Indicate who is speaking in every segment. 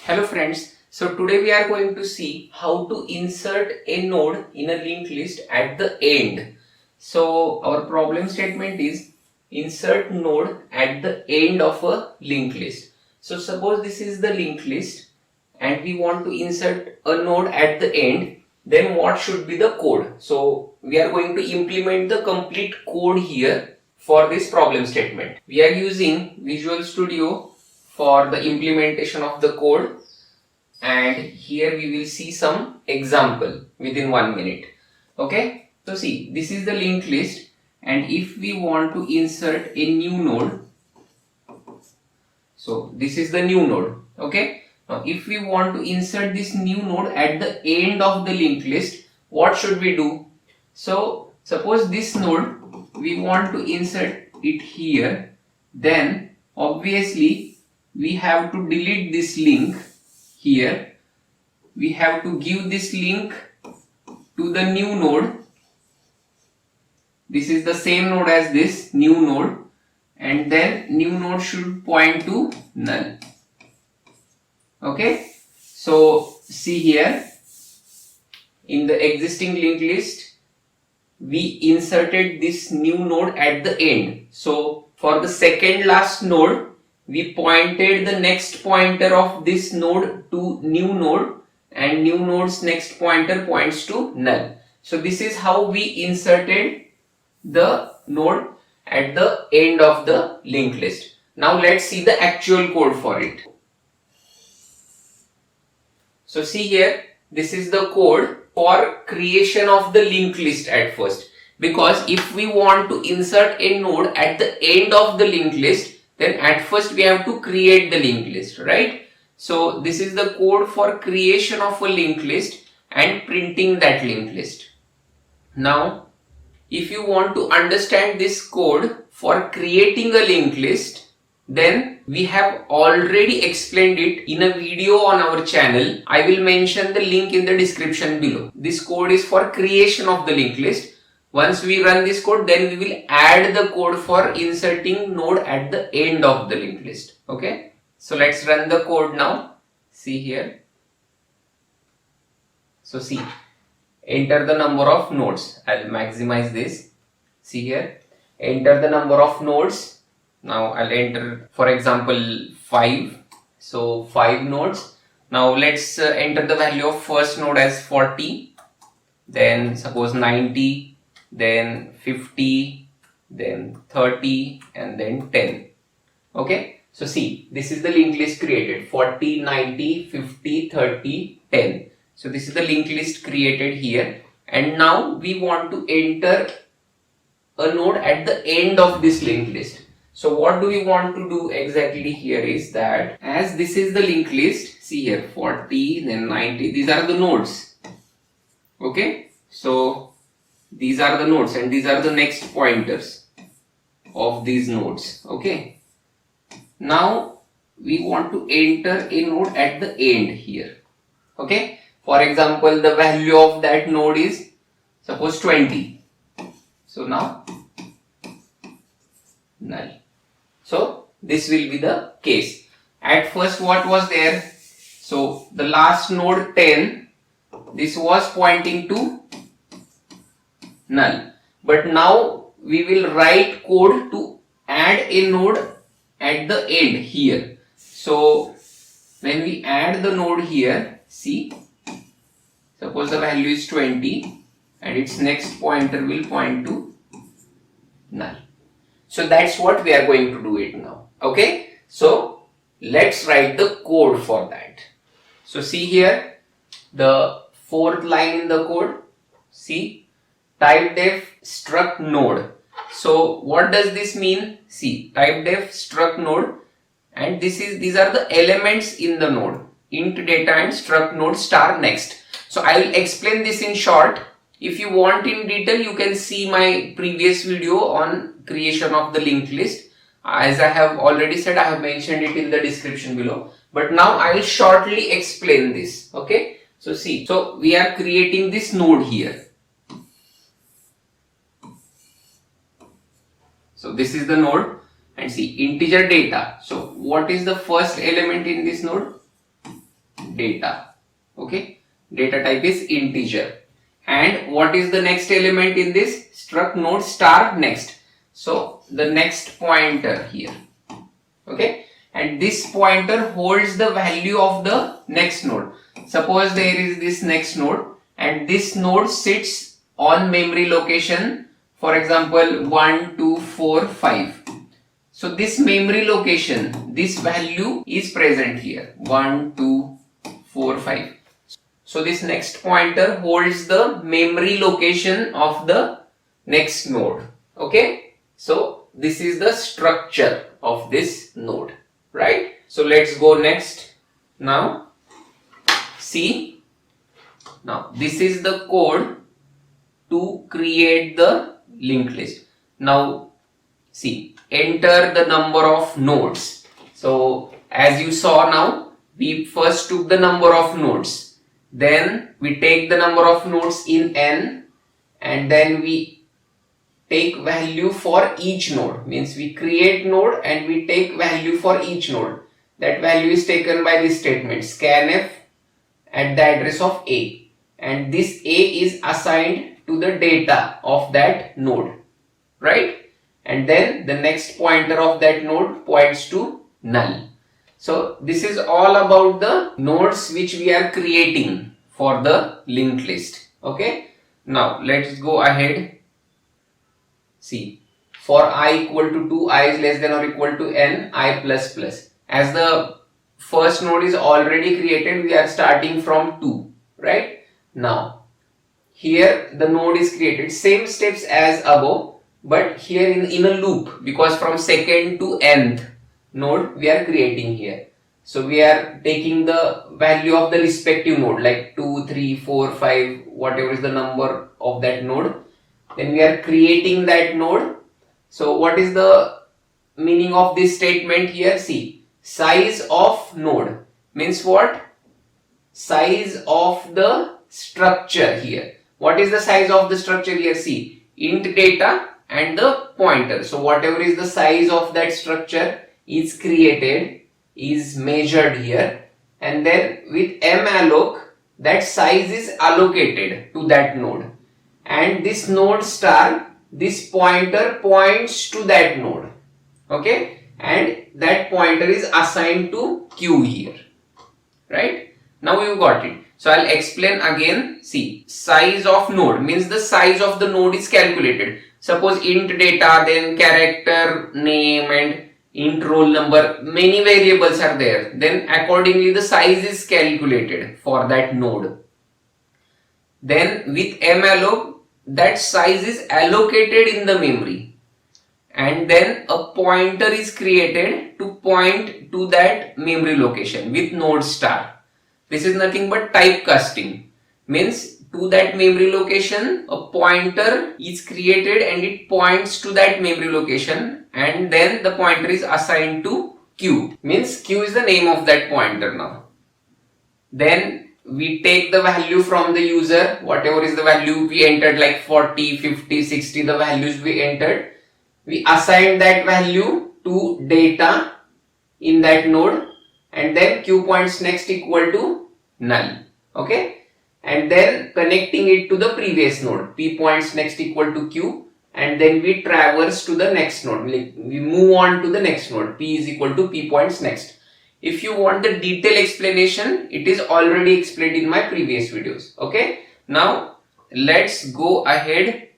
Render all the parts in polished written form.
Speaker 1: Hello friends, so today we are going to see how to insert a node in a linked list at the end. So our problem statement is insert node at the end of a linked list. So suppose this is the linked list and we want to insert a node at the end, then what should be the code? So we are going to implement the complete code here for this problem statement. We are using Visual Studio for the implementation of the code, and here we will see some example within 1 minute. Okay, so see, this is the linked list, and if we want to insert a new node, so this is the new node. Okay, now if we want to insert this new node at the end of the linked list, what should we do? So suppose this node we want to insert it here, then obviously we have to delete this link here. We have to give this link to the new node. This is the same node as this new node, and then new node should point to null. Okay, so see here, in the existing linked list we inserted this new node at the end. So for the second last node we pointed the next pointer of this node to new node, and new node's next pointer points to null. So this is how we inserted the node at the end of the linked list. Now let's see the actual code for it. So see here, this is the code for creation of the linked list at first, because if we want to insert a node at the end of the linked list, then at first we have to create the linked list, right? So this is the code for creation of a linked list and printing that linked list. Now, if you want to understand this code for creating a linked list, then we have already explained it in a video on our channel. I will mention the link in the description below. This code is for creation of the linked list. Once we run this code, then we will add the code for inserting node at the end of the linked list. Okay, so let's run the code now. See here. So see, enter the number of nodes. I'll maximize this. See here, enter the number of nodes. Now I'll enter, for example, 5. So 5 nodes. Now let's enter the value of first node as 40. Then suppose 90. Then 50, then 30, and then 10. Okay, so see, this is the linked list created: 40, 90, 50, 30, 10. So this is the linked list created here, and now we want to enter a node at the end of this linked list. So what do we want to do exactly here is that, as this is the linked list, see here, 40, then 90, these are the nodes. Okay, so these are the nodes and these are the next pointers of these nodes. Okay, now we want to enter a node at the end here. Okay, for example, the value of that node is suppose 20. So now null. So this will be the case. At first what was there? So the last node 10, this was pointing to null, but now we will write code to add a node at the end here. So when we add the node here, see, suppose the value is 20 and its next pointer will point to null. So that's what we are going to do it now. Okay, so let's write the code for that. So see here, the fourth line in the code, see, type def struct node. So what does this mean? See, type def struct node, and these are the elements in the node: int data and struct node star next. So I will explain this in short. If you want in detail, you can see my previous video on creation of the linked list. As I have already said, I have mentioned it in the description below, but now I will shortly explain this. Okay, so see, so we are creating this node here. So this is the node, and see, integer data. So what is the first element in this node? data. Okay, data type is integer. And what is the next element in this? Struct node star next. So the next pointer here. Okay, and this pointer holds the value of the next node. Suppose there is this next node and this node sits on memory location, for example 1, 2, 4, 5. So this memory location, this value is present here, 1, 2, 4, 5. So this next pointer holds the memory location of the next node. Okay, so this is the structure of this node, right? So let's go next. Now see, now this is the code to create the linked list. Now see, enter the number of nodes. So as you saw, now we first took the number of nodes, then we take the number of nodes in n, and then we take value for each node. Means we create node and we take value for each node. That value is taken by this statement scanf at the address of a, and this a is assigned to the data of that node, right? And then the next pointer of that node points to null. So this is all about the nodes which we are creating for the linked list. Okay, now let's go ahead. See, for I equal to 2, I is less than or equal to n, I plus plus. As the first node is already created, we are starting from 2, right? Now here the node is created, same steps as above, but here in a loop, because from second to nth node we are creating here. So we are taking the value of the respective node, like 2, 3, 4, 5, whatever is the number of that node. Then we are creating that node. So what is the meaning of this statement here? See, size of node means what? Size of the structure here. What is the size of the structure here? See, int data and the pointer. So whatever is the size of that structure is created, is measured here, and then with malloc that size is allocated to that node, and this node star, this pointer points to that node. Okay, and that pointer is assigned to q here, right? Now you got it. So I'll explain again. See, size of node means the size of the node is calculated. Suppose int data, then character name and int roll number, many variables are there. Then accordingly the size is calculated for that node. Then with malloc that size is allocated in the memory, and then a pointer is created to point to that memory location with node star. This is nothing but typecasting. Means to that memory location a pointer is created and it points to that memory location, and then the pointer is assigned to q. Means q is the name of that pointer now. Then we take the value from the user, whatever is the value we entered, like 40, 50, 60, the values we entered. We assign that value to data in that node, and then q points next equal to null. Okay, and then connecting it to the previous node, p points next equal to q, and then we traverse to the next node. We move on to the next node, p is equal to p points next. If you want the detailed explanation, it is already explained in my previous videos. Okay, now let's go ahead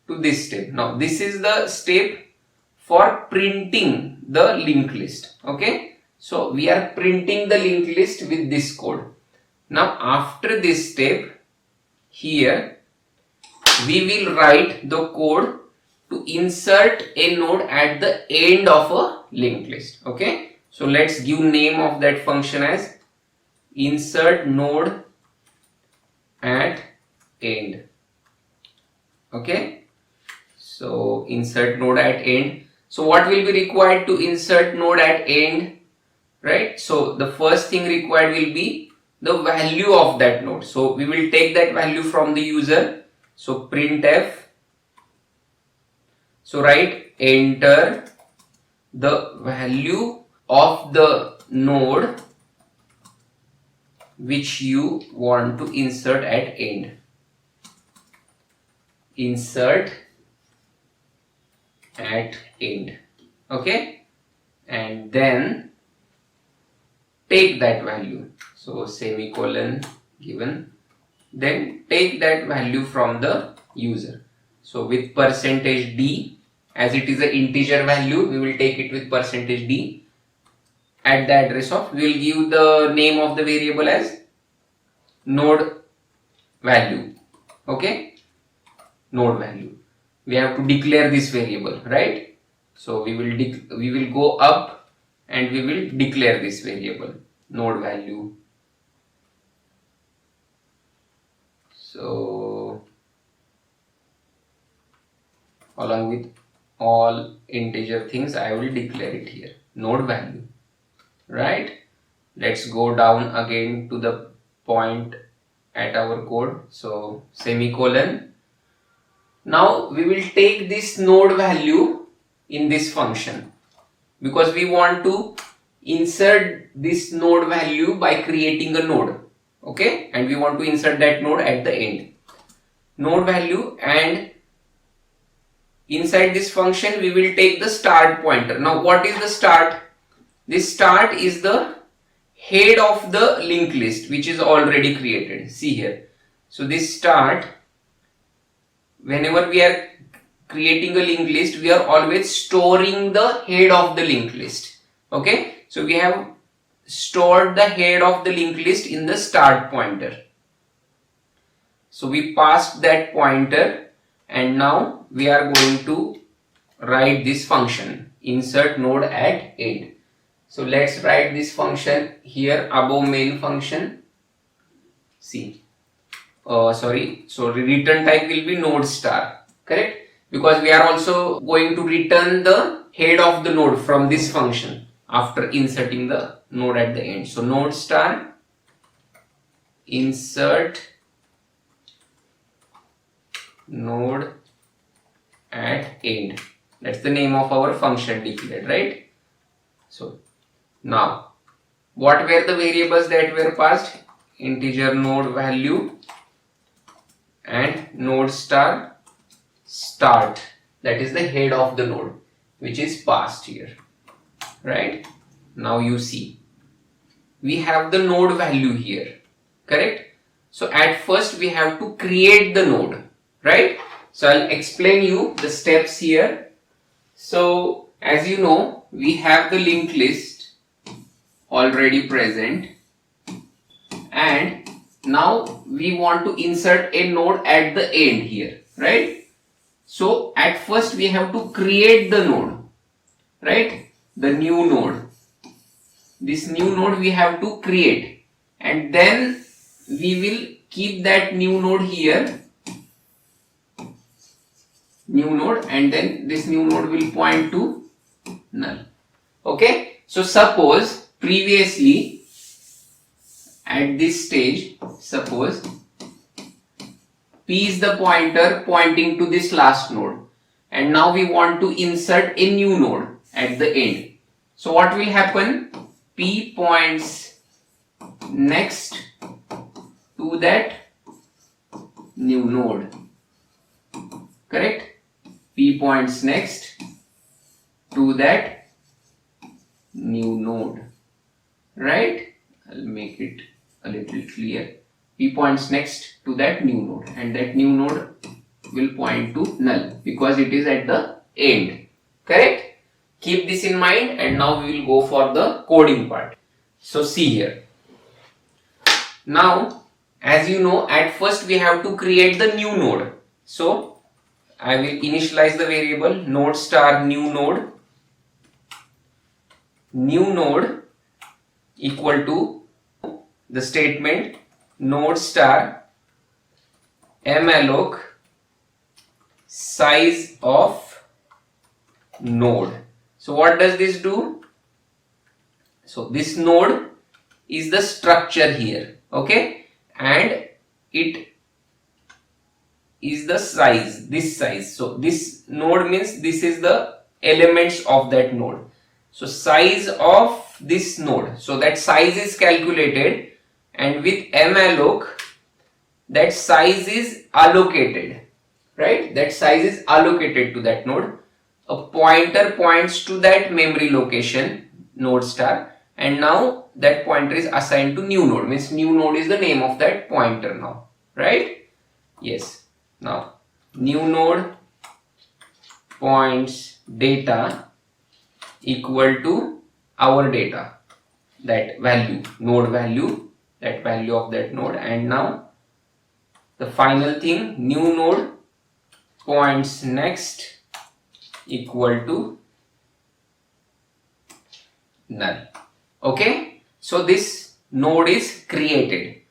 Speaker 1: to this step. Now this is the step for printing the linked list. Okay, so we are printing the linked list with this code. Now after this step, here we will write the code to insert a node at the end of a linked list. Okay, so let's give name of that function as insert node at end. Okay, so insert node at end. So what will be required to insert node at end, right? So the first thing required will be the value of that node. So we will take that value from the user. So printf, so write enter the value of the node which you want to insert at end. Insert at end. Okay, and then take that value. So semicolon given, then take that value from the user. So with percentage %d, as it is an integer value, we will take it with percentage %d. At the address of, we will give the name of the variable as node value. Okay, node value. We have to declare this variable, right? So we will go up and we will declare this variable node value. So along with all integer things, I will declare it here, node value, right? Let's go down again to the point at our code. So semicolon. Now we will take this node value in this function, because we want to insert this node value by creating a node. Okay, and we want to insert that node at the end. Node value, and inside this function we will take the start pointer. Now what is the start? This start is the head of the linked list which is already created. See here. So this start, whenever we are creating a linked list, we are always storing the head of the linked list. Okay, so we have stored the head of the linked list in the start pointer. So we passed that pointer, and now we are going to write this function, insert node at end. So let's write this function here above main function. See, sorry, so the return type will be node star, correct? Because we are also going to return the head of the node from this function after inserting the node at the end. So node star insert node at end. That's the name of our function declared, right? So now, what were the variables that were passed? Integer node value and node star start, that is the head of the node, which is passed here, right? Now you see, we have the node value here, correct? So at first we have to create the node, right? So I'll explain you the steps here. So as you know, we have the linked list already present, and now we want to insert a node at the end here, right? So at first we have to create the node, right? The new node, this new node we have to create, and then we will keep that new node here, new node, and then this new node will point to null. Okay, so suppose previously at this stage, suppose P is the pointer pointing to this last node, and now we want to insert a new node at the end. So what will happen? P points next to that new node, correct? P points next to that new node, right? I'll make it a little clear. P points next to that new node, and that new node will point to null because it is at the end, correct? Keep this in mind, and now we will go for the coding part. So see here. Now, as you know, at first we have to create the new node. So I will initialize the variable node star new node. New node equal to the statement node star malloc size of node. So what does this do? So this node is the structure here, okay, and it is the size, this size. So this node means this is the elements of that node. So size of this node, so that size is calculated and with malloc that size is allocated, right? That size is allocated to that node. A pointer points to that memory location node star, and now that pointer is assigned to new node, means new node is the name of that pointer now, right? Yes. Now new node points data equal to our data, that value, node value, that value of that node. And now the final thing, new node points next equal to null. Okay, so this node is created.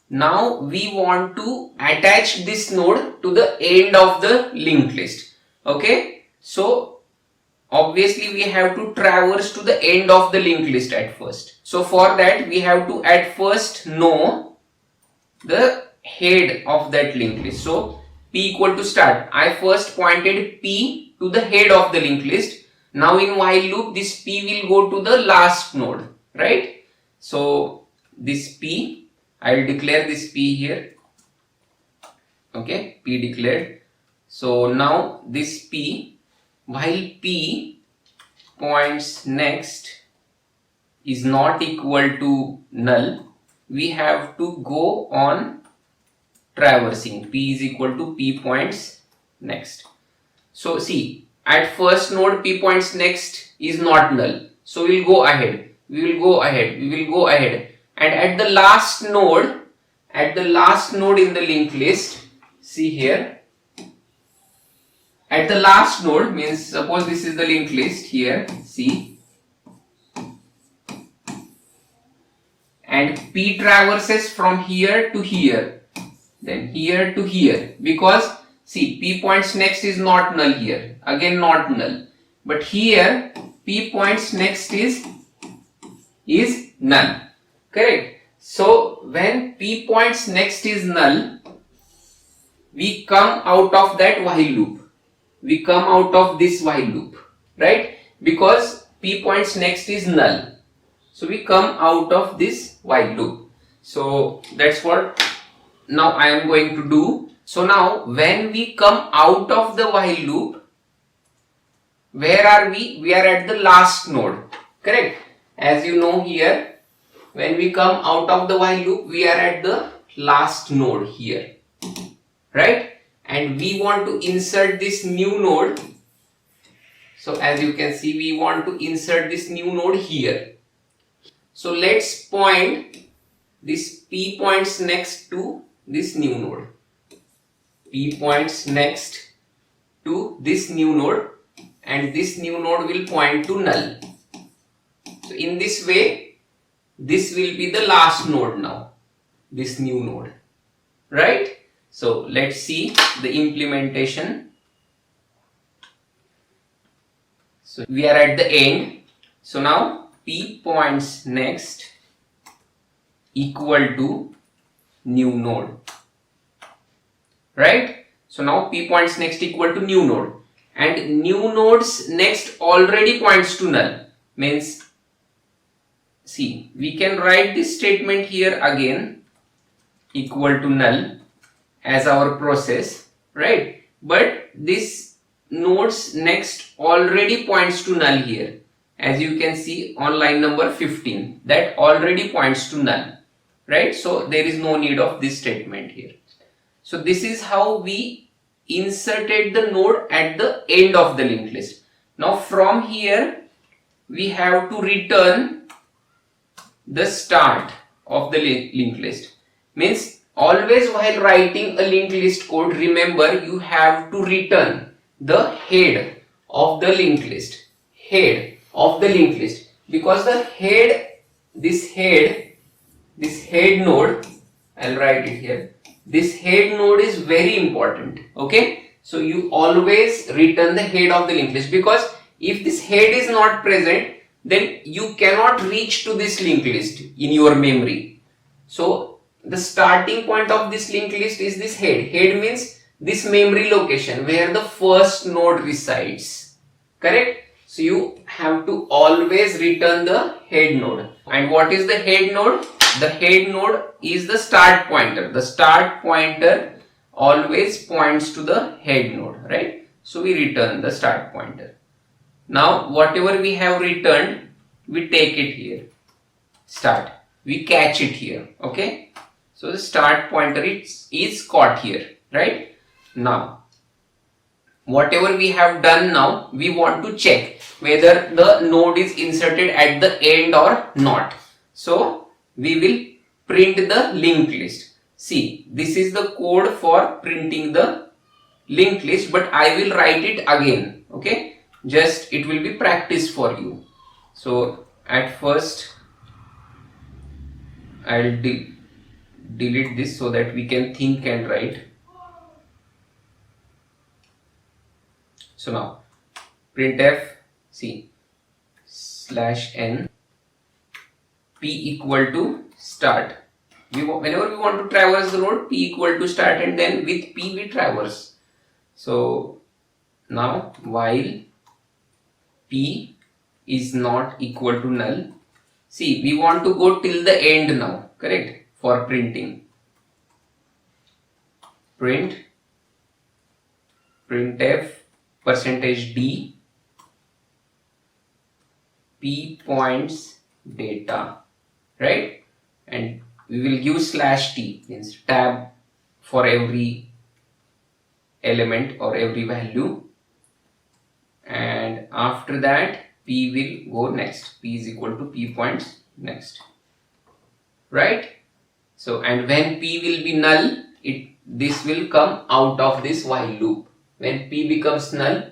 Speaker 1: Now we want to attach this node to the end of the linked list. Okay, so obviously we have to traverse to the end of the linked list at first. So for that we have to at first know the head of that linked list. So p equal to start. I first pointed p to the head of the linked list. Now in while loop this p will go to the last node, right? So this p, I will declare this p here. Okay, p declared. So now this p, while p points next is not equal to null, we have to go on traversing. P is equal to p points next. So see, at first node p points next is not null, so we will go ahead, we will go ahead, we will go ahead, and at the last node in the linked list, see here, at the last node, means suppose this is the linked list here, see, and p traverses from here to here, then here to here, because see, p points next is not null here, again not null, but here p points next is null, correct? So when p points next is null, we come out of that while loop, we come out of this while loop, right? Because p points next is null, so we come out of this while loop. So that's what now I am going to do. So now when we come out of the while loop, where are we? We are at the last node, correct? As you know here, when we come out of the while loop, we are at the last node here, right? And we want to insert this new node. So as you can see, we want to insert this new node here. So let's point this p points next to this new node. P points next to this new node, and this new node will point to null. So in this way, this will be the last node now, this new node, right? So let's see the implementation. So we are at the end. So now p points next equal to new node, right? So now p points next equal to new node, and new node's next already points to null, means see, we can write this statement here again, equal to null as our process, right? But this node's next already points to null here, as you can see on line number 15, that already points to null, right? So there is no need of this statement here. So this is how we inserted the node at the end of the linked list. Now from here we have to return the start of the linked list, means always while writing a linked list code, remember you have to return the head of the linked list, head of the linked list, because the head, this head node, I'll write it here, this head node is very important, okay? So you always return the head of the linked list, because if this head is not present, then you cannot reach to this linked list in your memory. So the starting point of this linked list is this head. Head means this memory location where the first node resides, correct? So you have to always return the head node. And what is the head node? the head node is the start pointer. The start pointer always points to the head node, right? So we return the start pointer. Now whatever we have returned, we take it here, start, we catch it here, okay? So the start pointer is caught here, right? Now whatever we have done, now we want to check whether the node is inserted at the end or not. So we will print the linked list. See, this is the code for printing the linked list, but I will write it again, okay? Just it will be practice for you. So at first I'll delete this so that we can think and write. So now printf, see, /n p equal to start. Whenever we want to traverse the node, p equal to start, and then with p we traverse. So now while p is not equal to null, see, we want to go till the end now, correct? For printing, printf %d p points data, right? And we will give /t, means tab for every element or every value, and after that p will go next. P is equal to p points next, right? So, and when p will be null, this will come out of this while loop. When p becomes null,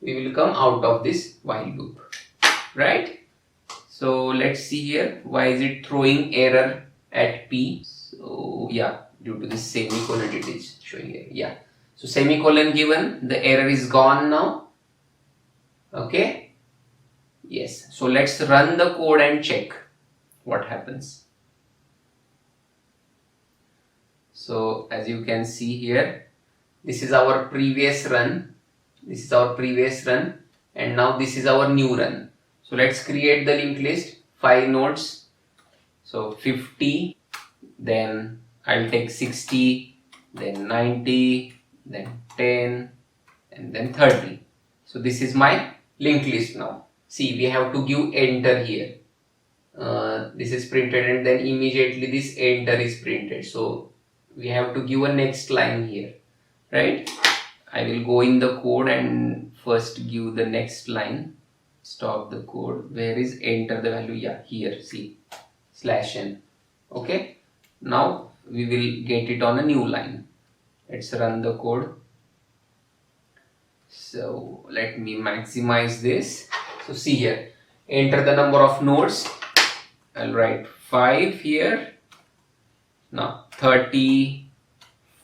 Speaker 1: we will come out of this while loop, right? So let's see here, why is it throwing error at p? So yeah, due to this semicolon it is showing here. Yeah, so semicolon given, the error is gone now, okay? Yes, so let's run the code and check what happens. So as you can see here, this is our previous run, and now this is our new run. So let's create the linked list, 5 nodes. So 50, then I'll take 60, then 90, then 10, and then 30. So this is my linked list now. See, we have to give enter here. This is printed, and then immediately this enter is printed. So we have to give a next line here, right? I will go in the code and first give the next line. Stop the code. Where is enter the value? Yeah, here, see, /n. Okay, now we will get it on a new line. Let's run the code. So let me maximize this. So see here, enter the number of nodes. I'll write 5 here. Now 30,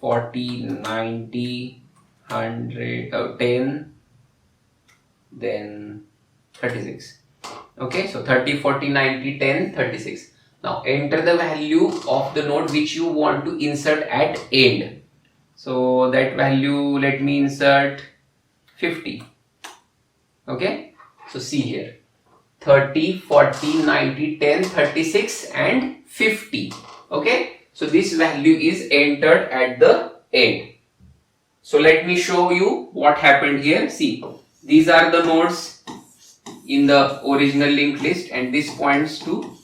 Speaker 1: 40, 90, 100, 10, then 36. Okay, so 30, 40, 90, 10, 36. Now enter the value of the node which you want to insert at end. So that value, let me insert 50. Okay, so see here, 30, 40, 90, 10, 36 and 50. Okay, so this value is entered at the end. So let me show you what happened here. See, these are the nodes in the original linked list, and this points to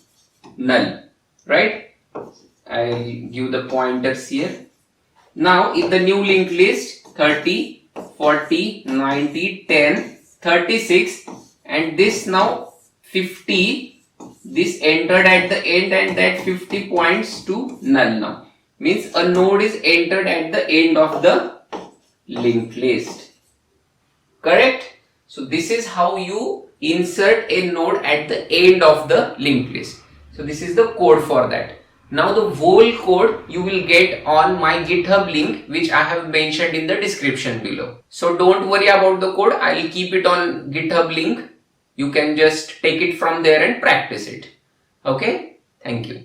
Speaker 1: null, right? I'll give the pointers here. Now in the new linked list, 30, 40, 90, 10, 36, and this now 50, this entered at the end, and that 50 points to null now. Means a node is entered at the end of the linked list. Correct? So this is how you insert a node at the end of the linked list. So this is the code for that. Now the whole code you will get on my GitHub link, which I have mentioned in the description below. So don't worry about the code. I will keep it on GitHub link. You can just take it from there and practice it. Okay? Thank you.